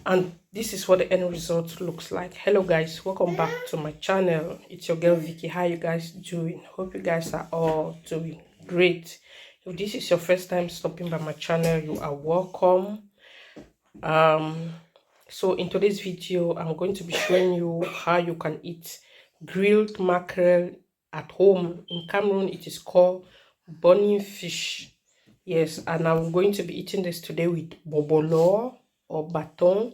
And this is what the end result looks like. Hello guys, welcome back to my channel. It's your girl Vicky. How you guys doing? Hope you guys are all doing great. If this is your first time stopping by my channel, you are welcome. So in today's video, I'm going to be showing you how you can eat grilled mackerel at home. In Cameroon, it is called bunny fish. Yes, and I'm going to be eating this today with bobolo or baton.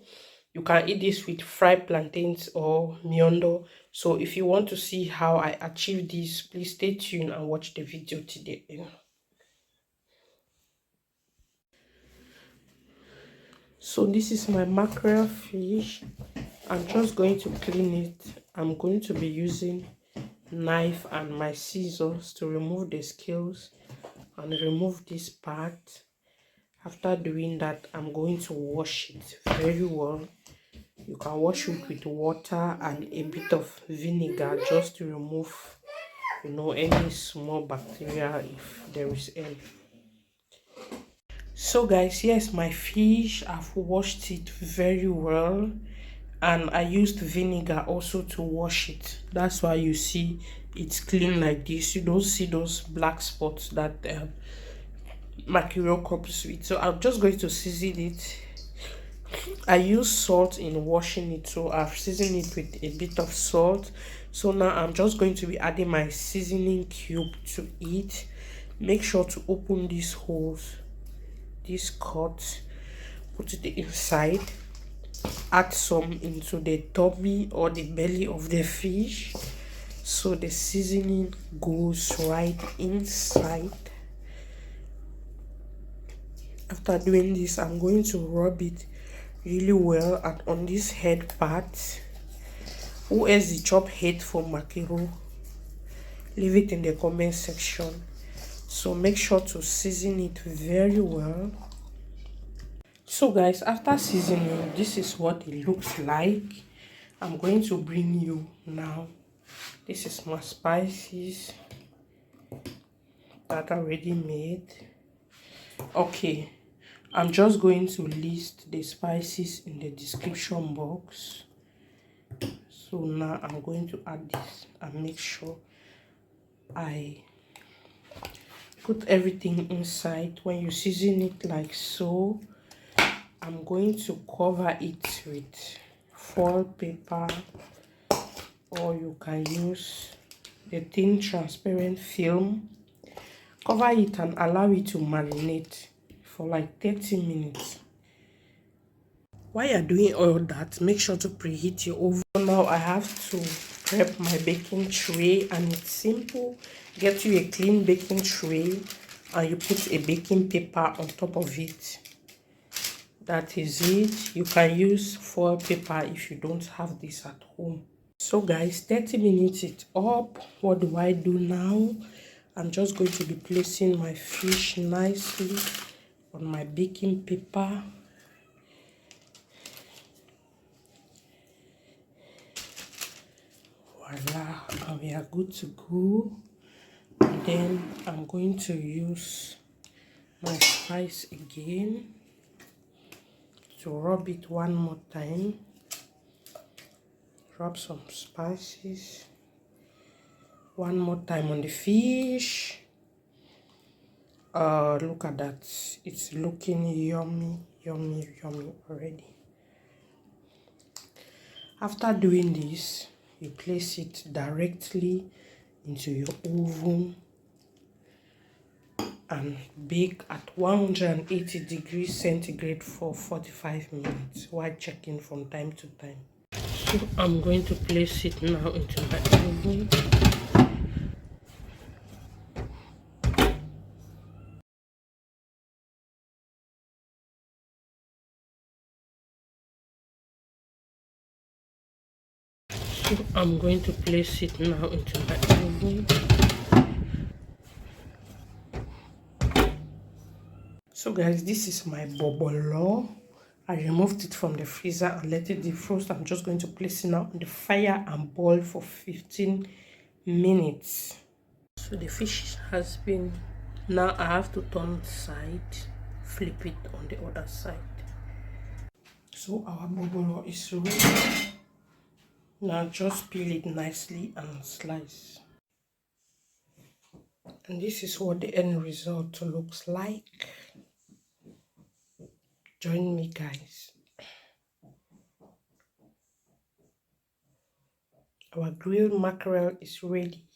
You can eat this with fried plantains or miondo. So if you want to see how I achieve this, please stay tuned and watch the video today. So this is my mackerel fish. I'm just going to clean it. I'm going to be using knife and my scissors to remove the scales and remove this part. After doing that, I'm going to wash it very well. You can wash it with water and a bit of vinegar just to remove, any small bacteria if there is any. So guys, yes, my fish, I've washed it very well, and I used vinegar also to wash it. That's why you see it's clean like this. You don't see those black spots that mackerel comes with. So I'm just going to season it. I use salt in washing it, so I've seasoned it with a bit of salt. So now I'm just going to be adding my seasoning cube to it. Make sure to open these holes, this cut, put it inside, add some into the tummy or the belly of the fish so the seasoning goes right inside. After doing this, I'm going to rub it really well and on this head part. Who has the chop head for mackerel? Leave it in the comment section. So make sure to season it very well. So guys, after seasoning, this is what it looks like. I'm going to bring you now. This is my spices that are already made. Okay, I'm just going to list the spices in the description box. So now I'm going to add this and make sure I put everything inside. When you season it like so, I'm going to cover it with foil paper, or you can use the thin transparent film. Cover it and allow it to marinate for like 30 minutes. While you're doing all that, make sure to preheat your oven. Now I have to prep my baking tray, and it's simple. Get you a clean baking tray and you put a baking paper on top of it. That is it. You can use foil paper if you don't have this at home. So guys, 30 minutes it's up. What do I do now? I'm just going to be placing my fish nicely on my baking paper. Voila, and we are good to go. And then I'm going to use my spice again to rub it one more time. Rub some spices one more time on the fish. Look at that, it's looking yummy already. After doing this, you place it directly into your oven and bake at 180 degrees centigrade for 45 minutes while checking from time to time. So I'm going to place it now into my oven. So I'm going to place it now into my oven. So guys, this is my bobolo. I removed it from the freezer and let it defrost. I'm just going to place it now on the fire and boil for 15 minutes. So the fish has been, now I have to turn side, flip it on the other side. So our bobolo is ready. Now just peel it nicely and slice. And this is what the end result looks like. Join me, guys. Our grilled mackerel is ready.